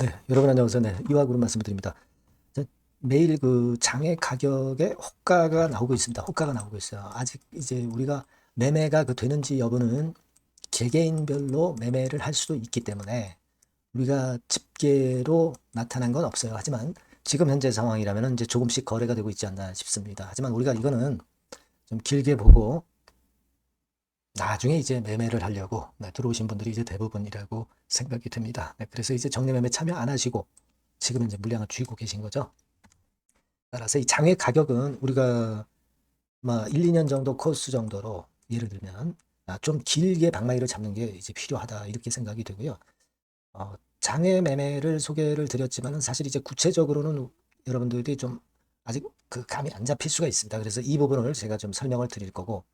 네, 여러분 안녕하세요. 네, 이화그룹 말씀드립니다. 매일 그 장외 가격에 호가가 나오고 있습니다. 호가가 나오고 있어요. 아직 이제 우리가 매매가 되는지 여부는 개개인별로 매매를 할 수도 있기 때문에 우리가 집계로 나타난 건 없어요. 하지만 지금 현재 상황이라면 이제 조금씩 거래가 되고 있지 않나 싶습니다. 하지만 우리가 이거는 좀 길게 보고 나중에 이제 매매를 하려고 들어오신 분들이 이제 대부분이라고 생각이 됩니다. 그래서 이제 정리 매매 참여 안 하시고 지금 이제 물량을 쥐고 계신 거죠. 따라서 이 장외 가격은 우리가 뭐 1, 2년 정도 코스 정도로 예를 들면 좀 길게 방망이를 잡는 게 이제 필요하다 이렇게 생각이 되고요. 장외 매매를 소개를 드렸지만은 사실 이제 구체적으로는 여러분들이 좀 아직 그 감이 안 잡힐 수가 있습니다. 그래서 이 부분을 제가 좀 설명을 드릴 거고,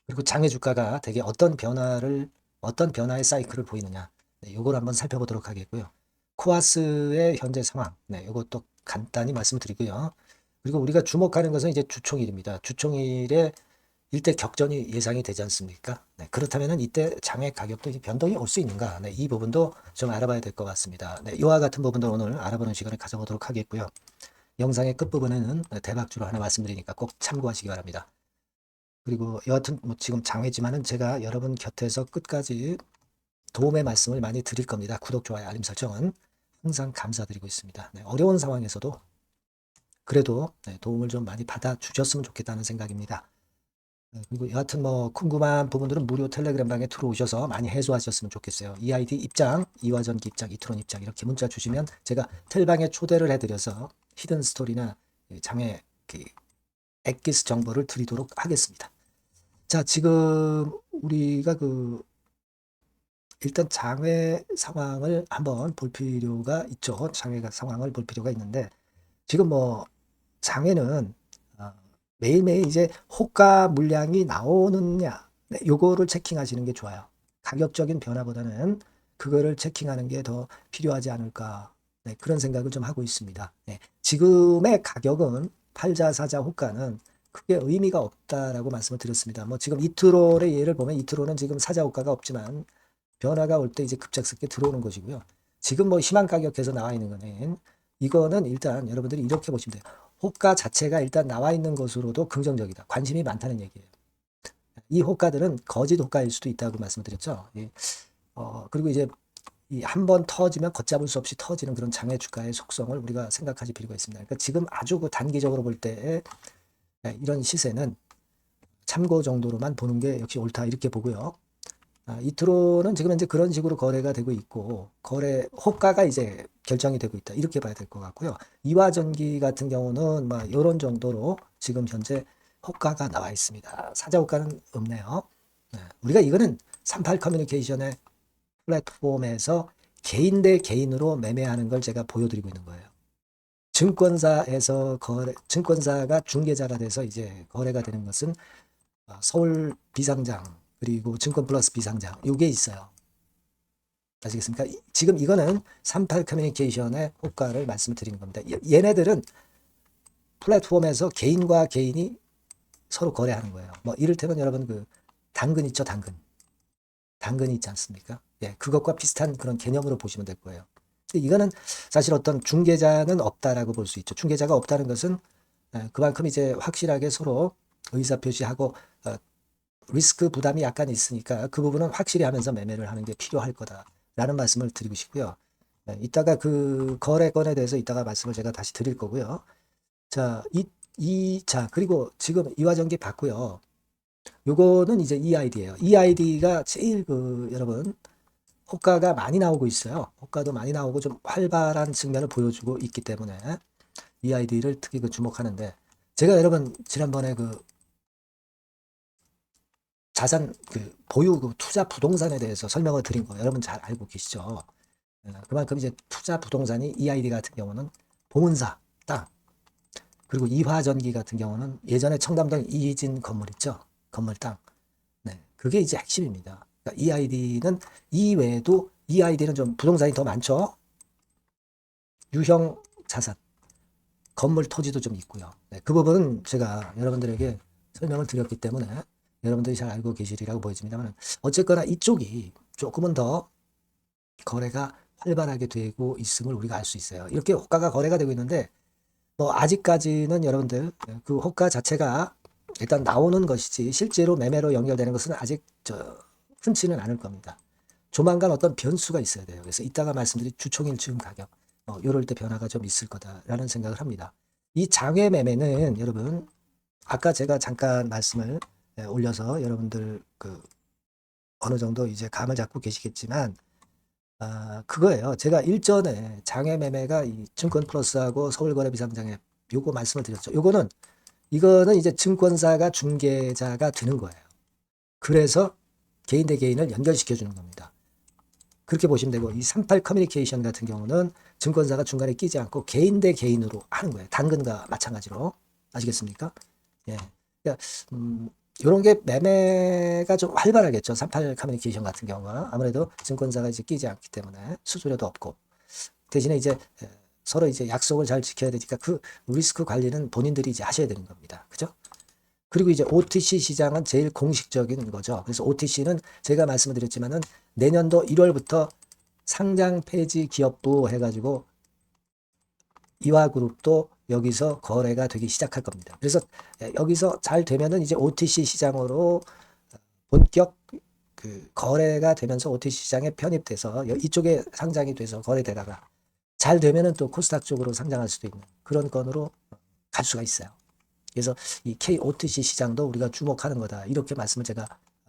그리고 장외 주가가 되게 어떤 변화의 사이클을 보이느냐, 네, 요걸 한번 살펴보도록 하겠고요. 코아스의 현재 상황, 네, 요것도 간단히 말씀드리고요. 그리고 우리가 주목하는 것은 이제 주총일입니다. 주총일에 일대 격전이 예상이 되지 않습니까? 네, 그렇다면은 이때 장외 가격도 이제 변동이 올 수 있는가? 네, 이 부분도 좀 알아봐야 될 것 같습니다. 네, 이와 같은 부분도 오늘 알아보는 시간을 가져보도록 하겠고요. 영상의 끝부분에는 대박주로 하나 말씀드리니까 꼭 참고하시기 바랍니다. 그리고 여하튼 뭐 지금 장외지만은 제가 여러분 곁에서 끝까지 도움의 말씀을 많이 드릴 겁니다. 구독, 좋아요, 알림 설정은 항상 감사드리고 있습니다. 네, 어려운 상황에서도 그래도 도움을 좀 많이 받아 주셨으면 좋겠다는 생각입니다. 그리고 여하튼 뭐 궁금한 부분들은 무료 텔레그램 방에 들어오셔서 많이 해소하셨으면 좋겠어요. EID 입장, 이화전기 입장, 이트론 입장 이렇게 문자 주시면 제가 텔방에 초대를 해드려서 히든 스토리나 장애 엑기스 정보를 드리도록 하겠습니다. 자, 지금 우리가 일단 장외 상황을 한번 볼 필요가 있죠. 장외 상황을 볼 필요가 있는데 지금 뭐 장외는 어, 매일매일 이제 호가 물량이 나오느냐, 네, 요거를 체킹하시는 게 좋아요. 가격적인 변화보다는 그거를 체킹하는 게 더 필요하지 않을까. 네, 그런 생각을 좀 하고 있습니다. 네, 지금의 가격은 팔자, 사자, 호가는 크게 의미가 없다라고 말씀을 드렸습니다. 뭐 지금 이트롤의 예를 보면 이트롤은 지금 사자 호가가 없지만 변화가 올 때 이제 급작스럽게 들어오는 것이고요. 지금 뭐 희망 가격에서 나와 있는 거는 이거는 일단 여러분들이 이렇게 보시면 돼요. 호가 자체가 일단 나와 있는 것으로도 긍정적이다. 관심이 많다는 얘기예요. 이 호가들은 거짓 호가일 수도 있다고 말씀드렸죠. 예. 그리고 이제 한 번 터지면 걷잡을 수 없이 터지는 그런 장외 주가의 속성을 우리가 생각하실 필요가 있습니다. 그러니까 지금 아주 그 단기적으로 볼 때 이런 시세는 참고 정도로만 보는 게 역시 옳다 이렇게 보고요. 이트로는 지금 현재 그런 식으로 거래가 되고 있고 거래 호가가 이제 결정이 되고 있다 이렇게 봐야 될 것 같고요. 이화전기 같은 경우는 뭐 이런 정도로 지금 현재 호가가 나와 있습니다. 사자 호가는 없네요. 네, 우리가 이거는 38 커뮤니케이션의 플랫폼에서 개인 대 개인으로 매매하는 걸 제가 보여드리고 있는 거예요. 증권사가 중개자가 돼서 이제 거래가 되는 것은 서울 비상장 그리고 증권 플러스 비상장 요게 있어요. 아시겠습니까? 지금 이거는 38 커뮤니케이션의 효과를 말씀드리는 겁니다. 얘네들은 플랫폼에서 개인과 개인이 서로 거래하는 거예요. 뭐 이를테면 여러분 당근 있죠, 당근. 당근이 있지 않습니까? 예, 그것과 비슷한 그런 개념으로 보시면 될 거예요. 이거는 사실 어떤 중개자는 없다라고 볼 수 있죠. 중개자가 없다는 것은 그만큼 이제 확실하게 서로 의사표시하고 리스크 부담이 약간 있으니까 그 부분은 확실히 하면서 매매를 하는 게 필요할 거다라는 말씀을 드리고 싶고요. 이따가 그 거래건에 대해서 이따가 말씀을 제가 다시 드릴 거고요. 자, 자, 그리고 지금 이화전기 봤고요. 요거는 이제 EID예요. EID가 제일 여러분, 호가가 많이 나오고 있어요. 호가도 많이 나오고 좀 활발한 측면을 보여주고 있기 때문에 EID를 특히 주목하는데 제가 여러분 지난번에 자산 보유 투자 부동산에 대해서 설명을 드린 거 여러분 잘 알고 계시죠? 그만큼 이제 투자 부동산이 EID 같은 경우는 보문사 땅 그리고 이화전기 같은 경우는 예전에 청담동 이진 건물 있죠? 건물 땅. 네, 그게 이제 핵심입니다. 그러니까 EID는 이외에도 EID는 좀 부동산이 더 많죠? 유형 자산, 건물 토지도 좀 있고요. 네, 그 부분은 제가 여러분들에게 설명을 드렸기 때문에 여러분들이 잘 알고 계시리라고 보여집니다만 어쨌거나 이쪽이 조금은 더 거래가 활발하게 되고 있음을 우리가 알 수 있어요. 이렇게 호가가 거래가 되고 있는데 뭐 아직까지는 여러분들 그 호가 자체가 일단 나오는 것이지 실제로 매매로 연결되는 것은 아직 흔치는 않을 겁니다. 조만간 어떤 변수가 있어야 돼요. 그래서 이따가 말씀드린 주총일주음 가격 이럴 때 변화가 좀 있을 거다라는 생각을 합니다. 이 장외 매매는 여러분 아까 제가 잠깐 말씀을 올려서 여러분들 어느 정도 이제 감을 잡고 계시겠지만 그거예요. 제가 일전에 장외 매매가 이 증권 플러스하고 서울거래 비상장애 요거 말씀을 드렸죠. 이거는 이제 증권사가 중개자가 되는 거예요. 그래서 개인 대 개인을 연결시켜 주는 겁니다. 그렇게 보시면 되고 이 38 커뮤니케이션 같은 경우는 증권사가 중간에 끼지 않고 개인 대 개인으로 하는 거예요. 당근과 마찬가지로. 아시겠습니까? 예. 그러니까 이런 게 매매가 좀 활발하겠죠. 38 커뮤니케이션 같은 경우가 아무래도 증권사가 이제 끼지 않기 때문에 수수료도 없고 대신에 이제 서로 이제 약속을 잘 지켜야 되니까 그 리스크 관리는 본인들이 이제 하셔야 되는 겁니다. 그죠? 그리고 이제 OTC 시장은 제일 공식적인 거죠. 그래서 OTC는 제가 말씀을 드렸지만은 내년도 1월부터 상장 폐지 기업부 해가지고 이화그룹도 여기서 거래가 되기 시작할 겁니다. 그래서 여기서 잘 되면은 이제 OTC 시장으로 본격 거래가 되면서 OTC 시장에 편입돼서 이쪽에 상장이 돼서 거래되다가 잘 되면은 또 코스닥 쪽으로 상장할 수도 있는 그런 건으로 갈 수가 있어요. 그래서 이 KOTC 시장도 우리가 주목하는 거다. 이렇게 말씀을 제가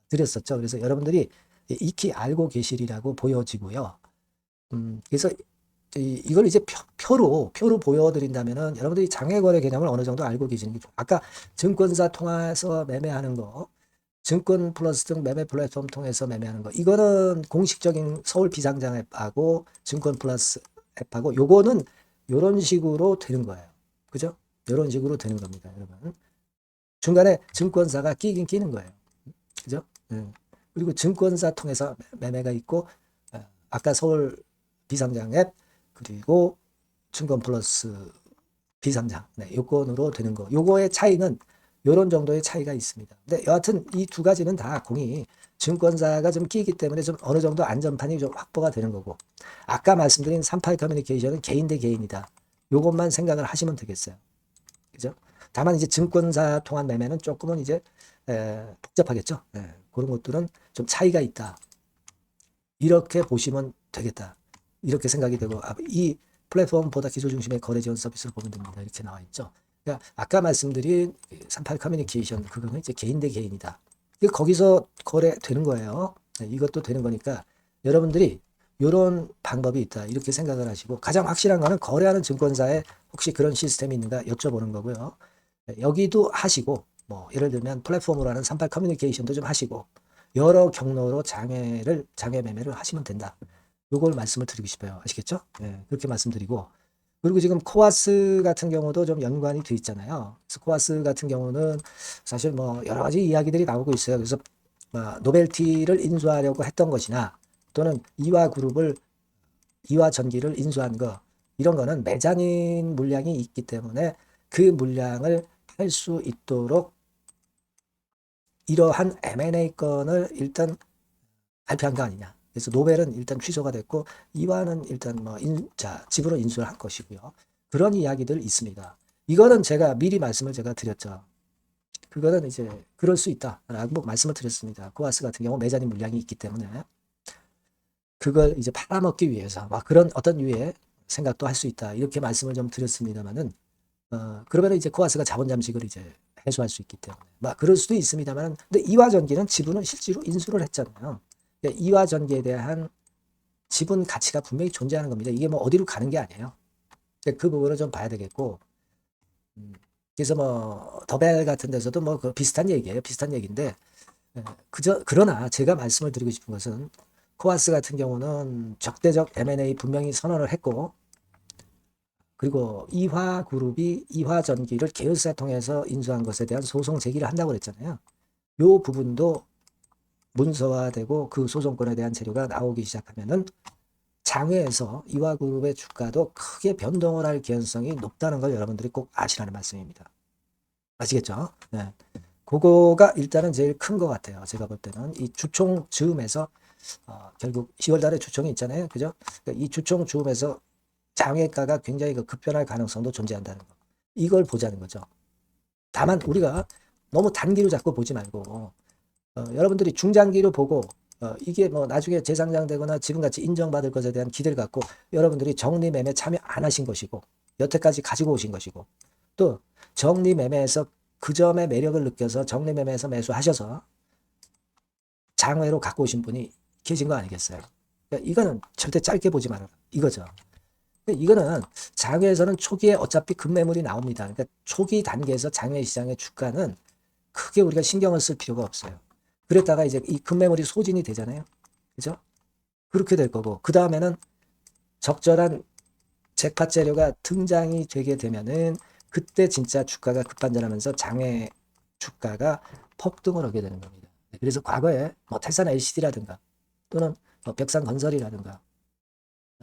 드렸었죠. 그래서 여러분들이 익히 알고 계시리라고 보여지고요. 그래서 이걸 이제 표로 보여드린다면은 여러분들이 장외거래 개념을 어느 정도 알고 계시는 게 좋아요. 아까 증권사 통해서 매매하는 거, 증권 플러스 등 매매 플랫폼 통해서 매매하는 거, 이거는 공식적인 서울 비상장 앱하고 증권 플러스 앱하고 요거는 요런 식으로 되는 거예요. 그죠? 이런 식으로 되는 겁니다, 여러분. 중간에 증권사가 끼긴 끼는 거예요. 그죠? 그리고 증권사 통해서 매매가 있고, 아까 서울 비상장 앱, 그리고 증권 플러스 비상장, 요건으로 되는 거. 요거의 차이는 요런 정도의 차이가 있습니다. 근데 여하튼 이 두 가지는 다 공이 증권사가 좀 끼기 때문에 좀 어느 정도 안전판이 좀 확보가 되는 거고, 아까 말씀드린 38 커뮤니케이션은 개인 대 개인이다. 요것만 생각을 하시면 되겠어요. 그죠? 다만 이제 증권사 통한 매매는 조금은 이제 복잡하겠죠. 그런 것들은 좀 차이가 있다. 이렇게 보시면 되겠다. 이렇게 생각이 되고 이 플랫폼보다 기술 중심의 거래 지원 서비스를 보면 됩니다. 이렇게 나와 있죠. 그러니까 아까 말씀드린 38 커뮤니케이션 그거는 이제 개인 대 개인이다. 거기서 거래되는 거예요. 이것도 되는 거니까 여러분들이 이런 방법이 있다. 이렇게 생각을 하시고 가장 확실한 거는 거래하는 증권사에 혹시 그런 시스템이 있는가 여쭤보는 거고요. 여기도 하시고 뭐 예를 들면 플랫폼으로 하는 38 커뮤니케이션도 좀 하시고 여러 경로로 장외 매매를 하시면 된다. 요걸 말씀을 드리고 싶어요. 아시겠죠? 그렇게 말씀드리고 그리고 지금 코아스 같은 경우도 좀 연관이 돼 있잖아요. 그래서 코아스 같은 경우는 사실 뭐 여러 가지 이야기들이 나오고 있어요. 그래서 노벨티를 인수하려고 했던 것이나 또는 이화전기를 인수한 거 이런 거는 매장인 물량이 있기 때문에 그 물량을 팔 수 있도록 이러한 M&A 건을 일단 발표한 거 아니냐. 그래서 노벨은 일단 취소가 됐고 이화는 일단 지분을 인수를 한 것이고요. 그런 이야기들 있습니다. 이거는 제가 미리 말씀을 제가 드렸죠. 그거는 이제 그럴 수 있다라고 말씀을 드렸습니다. 코아스 같은 경우 매장인 물량이 있기 때문에 그걸 이제 팔아먹기 위해서 그런 어떤 유의 생각도 할 수 있다. 이렇게 말씀을 좀 드렸습니다만은 그러면 이제 코아스가 자본 잠식을 이제 해소할 수 있기 때문에 그럴 수도 있습니다만 근데 이화전기는 지분을 실제로 인수를 했잖아요. 이화전기에 대한 지분 가치가 분명히 존재하는 겁니다. 이게 뭐 어디로 가는 게 아니에요. 그 부분을 좀 봐야 되겠고 그래서 뭐 더벨 같은 데서도 뭐 비슷한 얘기예요. 비슷한 얘기인데 그러나 제가 말씀을 드리고 싶은 것은 코아스 같은 경우는 적대적 M&A 분명히 선언을 했고 그리고 이화그룹이 이화전기를 계열사 통해서 인수한 것에 대한 소송 제기를 한다고 그랬잖아요. 요 부분도 문서화되고 그 소송권에 대한 재료가 나오기 시작하면은 장외에서 이화그룹의 주가도 크게 변동을 할 개연성이 높다는 걸 여러분들이 꼭 아시라는 말씀입니다. 아시겠죠? 그거가 일단은 제일 큰 것 같아요. 제가 볼 때는 이 주총 즈음에서 결국 10월 달에 주총이 있잖아요. 그죠? 그러니까 이 주총 즈음에서 장외가가 굉장히 그 급변할 가능성도 존재한다는 거. 이걸 보자는 거죠. 다만 우리가 너무 단기로 자꾸 보지 말고 여러분들이 중장기로 보고 이게 뭐 나중에 재상장되거나 지금같이 인정받을 것에 대한 기대를 갖고 여러분들이 정리매매 참여 안 하신 것이고 여태까지 가지고 오신 것이고 또 정리매매에서 그 점의 매력을 느껴서 정리매매에서 매수하셔서 장외로 갖고 오신 분이 계신 거 아니겠어요? 그러니까 이거는 절대 짧게 보지 말아라 이거죠. 이거는 장외에서는 초기에 어차피 급매물이 나옵니다. 그러니까 초기 단계에서 장외 시장의 주가는 크게 우리가 신경을 쓸 필요가 없어요. 그랬다가 이제 이 급매물이 소진이 되잖아요. 그죠? 그렇게 될 거고 그 다음에는 적절한 잭팟 재료가 등장이 되게 되면은 그때 진짜 주가가 급반전하면서 장외 주가가 폭등을 하게 되는 겁니다. 그래서 과거에 뭐 태산 LCD라든가 또는 뭐 벽산건설이라든가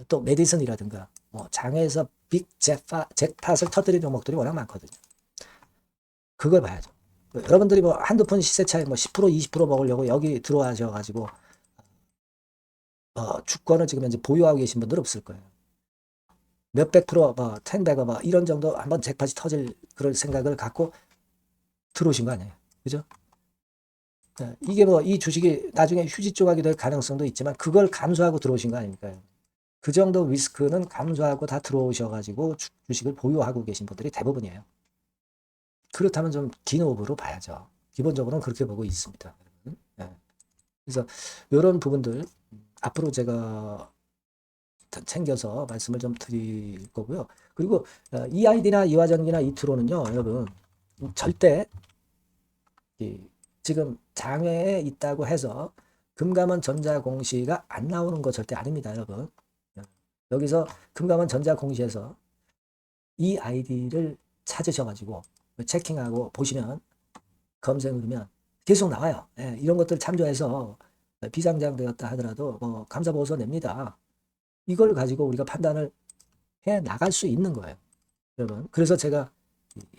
또 메디슨이라든가 뭐 장외에서 빅 잭팟을 터뜨리는 종목들이 워낙 많거든요. 그걸 봐야죠. 여러분들이 뭐 한두 푼 시세 차이 뭐 10% 20% 먹으려고 여기 들어와셔가지고 주권을 지금 현재 보유하고 계신 분들 없을 거예요. 몇백 프로 뭐 텐베거 뭐 이런 정도 한번 잭팟이 터질 그럴 생각을 갖고 들어오신 거 아니에요. 그죠? 이게 뭐 이 주식이 나중에 휴지 조각이 될 가능성도 있지만 그걸 감수하고 들어오신 거 아닙니까? 그 정도 리스크는 감수하고 다 들어오셔가지고 주식을 보유하고 계신 분들이 대부분이에요. 그렇다면 좀 긴 호흡으로 봐야죠. 기본적으로는 그렇게 보고 있습니다. 네. 그래서 이런 부분들 앞으로 제가 챙겨서 말씀을 좀 드릴 거고요. 그리고 EID나 이화전기나 이트로는요, 여러분 절대 지금 장외에 있다고 해서 금감원 전자공시가 안 나오는 거 절대 아닙니다, 여러분. 여기서 금감원 전자공시에서 EID를 찾으셔가지고 체킹하고 보시면 검색을 누르면 계속 나와요. 예, 이런 것들 참조해서 비상장되었다 하더라도 뭐 감사보고서 냅니다. 이걸 가지고 우리가 판단을 해 나갈 수 있는 거예요. 여러분. 그래서 제가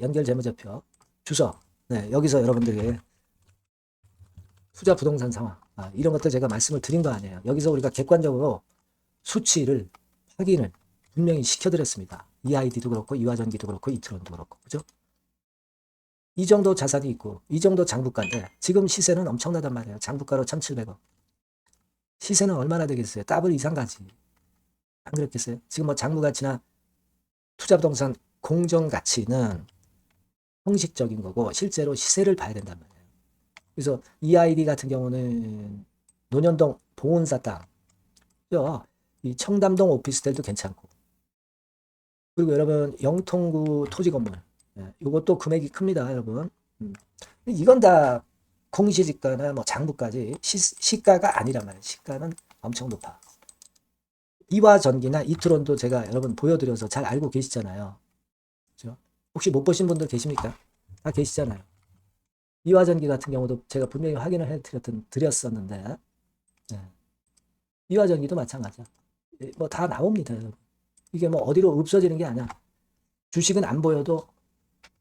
연결 재무제표 주소 여기서 여러분들에게 투자 부동산 상황 이런 것들 제가 말씀을 드린 거 아니에요. 여기서 우리가 객관적으로 수치를 확인을 분명히 시켜드렸습니다. EID도 그렇고 이화전기도 그렇고 이트론도 그렇고 그죠? 이 정도 자산이 있고 이 정도 장부가인데 지금 시세는 엄청나단 말이에요. 장부가로 1,700억. 시세는 얼마나 되겠어요? 더블 이상 가지. 안 그렇겠어요? 지금 뭐 장부가치나 투자부동산 공정가치는 형식적인 거고 실제로 시세를 봐야 된단 말이에요. 그래서 EID 같은 경우는 논현동 보은사 땅, 이 청담동 오피스텔도 괜찮고 그리고 여러분 영통구 토지 건물 이것도 금액이 큽니다, 여러분. 이건 다 공시지가나 뭐 장부까지 시가가 아니란 말이에요. 시가는 엄청 높아. 이화전기나 이트론도 제가 여러분 보여드려서 잘 알고 계시잖아요. 그렇죠? 혹시 못 보신 분들 계십니까? 다 계시잖아요. 이화전기 같은 경우도 제가 분명히 확인을 해드렸었는데 이화전기도 마찬가지야. 뭐 다 나옵니다. 여러분. 이게 뭐 어디로 없어지는 게 아니야. 주식은 안 보여도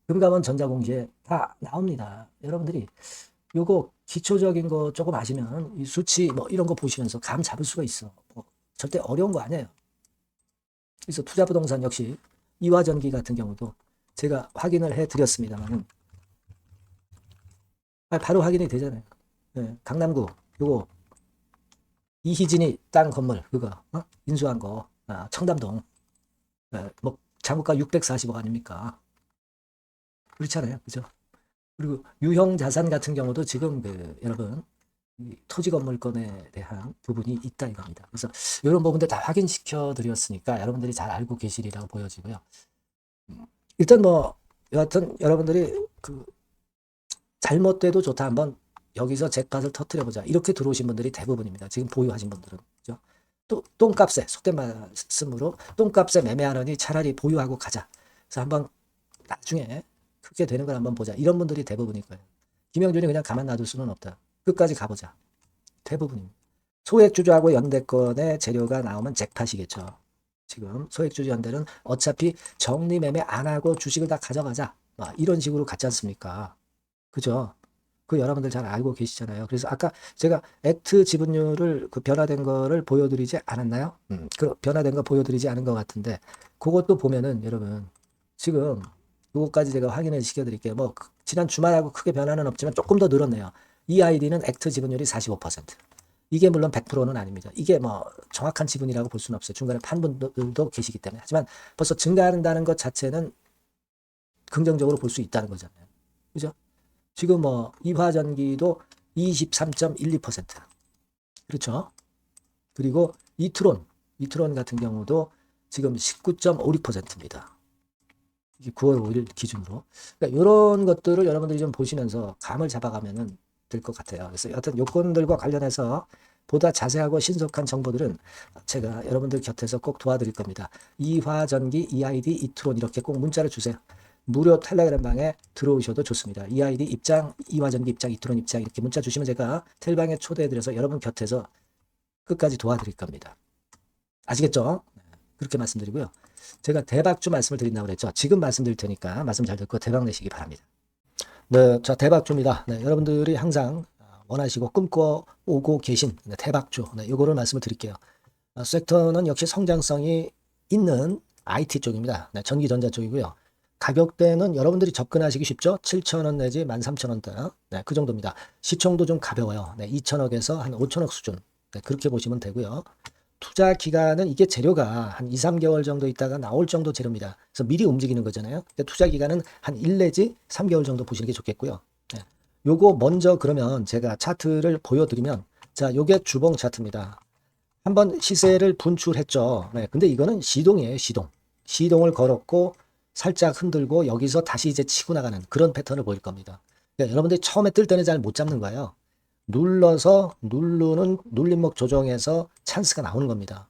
금감원 전자공시에 다 나옵니다. 여러분들이 요거 기초적인 거 조금 아시면 이 수치 뭐 이런 거 보시면서 감 잡을 수가 있어. 뭐 절대 어려운 거 아니에요. 그래서 투자부동산 역시 이화전기 같은 경우도 제가 확인을 해드렸습니다만 바로 확인이 되잖아요. 강남구 요거 이희진이 땅 건물 그거 인수한 거 청담동 뭐 장부가 640억 아닙니까? 그렇잖아요. 그죠? 그리고 유형 자산 같은 경우도 지금 여러분 토지 건물권에 대한 부분이 있다 이겁니다. 그래서 이런 부분들 다 확인시켜 드렸으니까 여러분들이 잘 알고 계시리라고 보여지고요. 일단 뭐 여하튼 여러분들이 잘못돼도 좋다 한번 여기서 잭팟을 터뜨려 보자 이렇게 들어오신 분들이 대부분입니다. 지금 보유하신 분들은 그죠? 또 똥값에 속된 말씀으로 똥값에 매매하느니 차라리 보유하고 가자. 그래서 한번 나중에 크게 되는 걸 한번 보자. 이런 분들이 대부분일 거예요. 김영준이 그냥 가만 놔둘 수는 없다. 끝까지 가보자. 대부분입니다. 소액주주하고 연대권의 재료가 나오면 잭팟이겠죠. 지금 소액주주 연대는 어차피 정리매매 안 하고 주식을 다 가져가자. 이런 식으로 갔지 않습니까? 그죠? 그 여러분들 잘 알고 계시잖아요. 그래서 아까 제가 액트 지분율을 그 변화된 거를 보여드리지 않았나요? 그 변화된 거 보여드리지 않은 것 같은데 그것도 보면은 여러분 지금 그것까지 제가 확인을 시켜드릴게요. 뭐 지난 주말하고 크게 변화는 없지만 조금 더 늘었네요. 이 아이디는 액트 지분율이 45%. 이게 물론 100%는 아닙니다. 이게 뭐 정확한 지분이라고 볼 수는 없어요. 중간에 판 분들도 계시기 때문에. 하지만 벌써 증가한다는 것 자체는 긍정적으로 볼 수 있다는 거잖아요. 그죠? 지금 뭐 이화전기도 23.12%. 그렇죠? 그리고 이트론 같은 경우도 지금 19.56%입니다. 이게 9월 5일 기준으로. 그러니까 이런 것들을 여러분들이 좀 보시면서 감을 잡아가면 될 것 같아요. 그래서 여하튼 요건들과 관련해서 보다 자세하고 신속한 정보들은 제가 여러분들 곁에서 꼭 도와드릴 겁니다. 이화전기, EID, 이트론 이렇게 꼭 문자를 주세요. 무료 텔레그램 방에 들어오셔도 좋습니다. EID 입장, 이화전기 입장, 이트론 입장 이렇게 문자 주시면 제가 텔방에 초대해드려서 여러분 곁에서 끝까지 도와드릴 겁니다. 아시겠죠? 그렇게 말씀드리고요. 제가 대박주 말씀을 드린다고 그랬죠. 지금 말씀드릴 테니까 말씀 잘 듣고 대박 내시기 바랍니다. 네, 자 대박주입니다. 네, 여러분들이 항상 원하시고 꿈꿔오고 계신 대박주, 요거를 말씀을 드릴게요. 섹터는 역시 성장성이 있는 IT 쪽입니다. 네, 전기전자 쪽이고요. 가격대는 여러분들이 접근하시기 쉽죠? 7,000원 내지 13,000원대. 네, 그 정도입니다. 시총도 좀 가벼워요. 네, 2천억에서 한 5천억 수준. 네, 그렇게 보시면 되고요. 투자 기간은 이게 재료가 한 2, 3개월 정도 있다가 나올 정도 재료입니다. 그래서 미리 움직이는 거잖아요. 투자 기간은 한 1 내지 3개월 정도 보시는 게 좋겠고요. 네. 요거 먼저 그러면 제가 차트를 보여드리면 자, 요게 주봉 차트입니다. 한번 시세를 분출했죠. 네, 근데 이거는 시동이에요, 시동. 시동을 걸었고 살짝 흔들고 여기서 다시 이제 치고 나가는 그런 패턴을 보일 겁니다. 그러니까 여러분들이 처음에 뜰 때는 잘 못 잡는 거예요. 눌러서 누르는 눌림목 조정에서 찬스가 나오는 겁니다.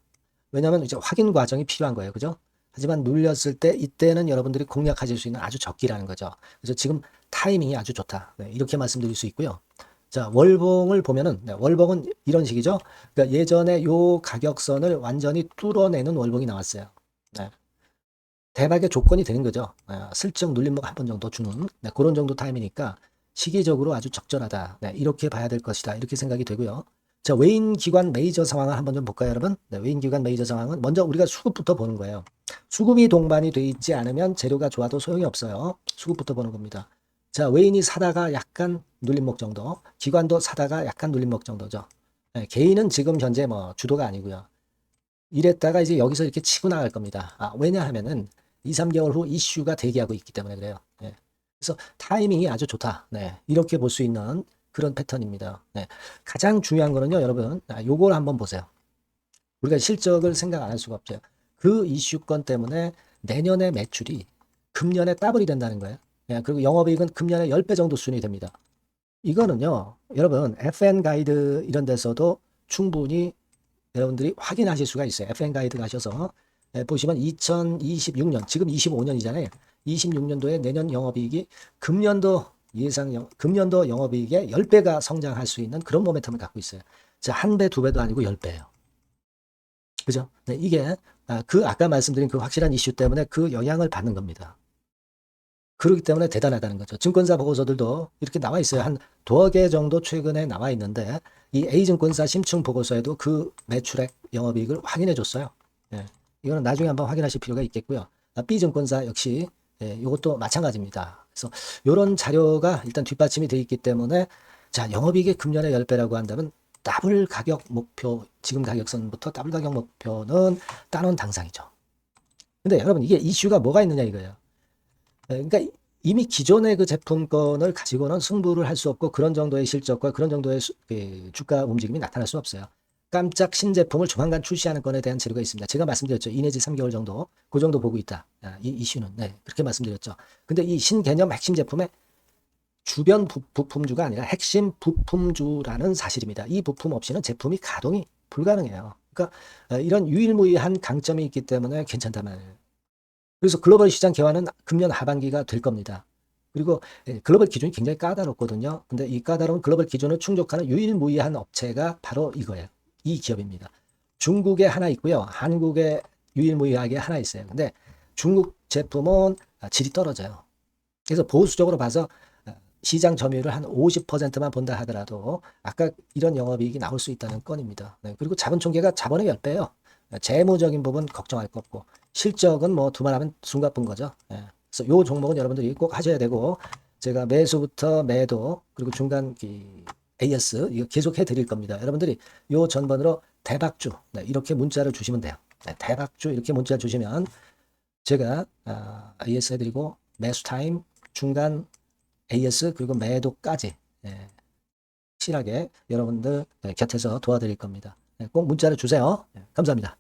왜냐하면 이제 확인 과정이 필요한 거예요. 그죠? 하지만 눌렸을 때 이때는 여러분들이 공략하실 수 있는 아주 적기라는 거죠. 그래서 지금 타이밍이 아주 좋다. 네, 이렇게 말씀드릴 수 있고요. 자, 월봉을 보면은 네, 월봉은 이런 식이죠. 그러니까 예전에 요 가격선을 완전히 뚫어내는 월봉이 나왔어요. 네. 대박의 조건이 되는 거죠. 슬쩍 눌림목 한 번 정도 주는 네, 그런 정도 타임이니까 시기적으로 아주 적절하다. 네, 이렇게 봐야 될 것이다. 이렇게 생각이 되고요. 자, 외인 기관 메이저 상황을 한번 좀 볼까요, 여러분? 네, 외인 기관 메이저 상황은 먼저 우리가 수급부터 보는 거예요. 수급이 동반이 돼 있지 않으면 재료가 좋아도 소용이 없어요. 수급부터 보는 겁니다. 자, 외인이 사다가 약간 눌림목 정도, 기관도 사다가 약간 눌림목 정도죠. 네, 개인은 지금 현재 뭐 주도가 아니고요. 이랬다가 이제 여기서 이렇게 치고 나갈 겁니다. 왜냐하면은 2, 3개월 후 이슈가 대기하고 있기 때문에 그래요. 네. 그래서 타이밍이 아주 좋다. 네. 이렇게 볼 수 있는 그런 패턴입니다. 네. 가장 중요한 거는요, 여러분, 요걸 한번 보세요. 우리가 실적을 생각 안 할 수가 없죠. 그 이슈건 때문에 내년의 매출이 금년에 더블이 된다는 거예요. 네. 그리고 영업이익은 금년에 10배 정도 수준이 됩니다. 이거는요, 여러분, FN 가이드 이런 데서도 충분히 여러분들이 확인하실 수가 있어요. FN 가이드 가셔서 보시면 2026년, 지금 25년이잖아요. 26년도에 내년 영업이익이 금년도 영업이익의 10배가 성장할 수 있는 그런 모멘텀을 갖고 있어요. 자, 한 배, 두 배도 아니고 10배예요. 그죠? 네, 이게 아까 말씀드린 그 확실한 이슈 때문에 그 영향을 받는 겁니다. 그렇기 때문에 대단하다는 거죠. 증권사 보고서들도 이렇게 나와 있어요. 한 두어 개 정도 최근에 나와 있는데 이 A증권사 심층 보고서에도 그 매출액 영업이익을 확인해 줬어요. 예. 이거는 나중에 한번 확인하실 필요가 있겠고요. B증권사 역시 이것도 마찬가지입니다. 그래서 이런 자료가 일단 뒷받침이 되어 있기 때문에 자, 영업이익이 금년에 10배라고 한다면 더블 가격 목표, 지금 가격선부터 더블 가격 목표는 따놓은 당상이죠. 근데 여러분 이게 이슈가 뭐가 있느냐 이거예요. 그러니까 이미 기존의 그 제품권을 가지고는 승부를 할 수 없고 그런 정도의 실적과 그런 정도의 주가 움직임이 나타날 수 없어요. 깜짝 신제품을 조만간 출시하는 건에 대한 재료가 있습니다. 제가 말씀드렸죠. 2 내지 3개월 정도, 그 정도 보고 있다. 이 이슈는. 네, 그렇게 말씀드렸죠. 근데 이 신개념 핵심 제품의 주변 부품주가 아니라 핵심 부품주라는 사실입니다. 이 부품 없이는 제품이 가동이 불가능해요. 그러니까 이런 유일무이한 강점이 있기 때문에 괜찮단 말이에요. 그래서 글로벌 시장 개화는 금년 하반기가 될 겁니다. 그리고 글로벌 기준이 굉장히 까다롭거든요. 근데 이 까다로운 글로벌 기준을 충족하는 유일무이한 업체가 바로 이거예요. 이 기업입니다. 중국에 하나 있고요. 한국에 유일무이하게 하나 있어요. 근데 중국 제품은 질이 떨어져요. 그래서 보수적으로 봐서 시장 점유율을 한 50%만 본다 하더라도 아까 이런 영업이익이 나올 수 있다는 건입니다. 네, 그리고 자본 총계가 자본의 10배예요. 재무적인 부분 걱정할 거 없고 실적은 뭐 두말하면 숨가쁜 거죠. 예. 그래서 요 종목은 여러분들이 꼭 하셔야 되고 제가 매수부터 매도 그리고 중간 AS 이거 계속 해드릴 겁니다. 여러분들이 요 전번으로 대박주 네, 이렇게 문자를 주시면 돼요. 네, 대박주 이렇게 문자 주시면 제가 AS 해드리고 매수 타임 중간 AS 그리고 매도까지 예, 확실하게 여러분들 곁에서 도와드릴 겁니다. 꼭 문자를 주세요. 감사합니다.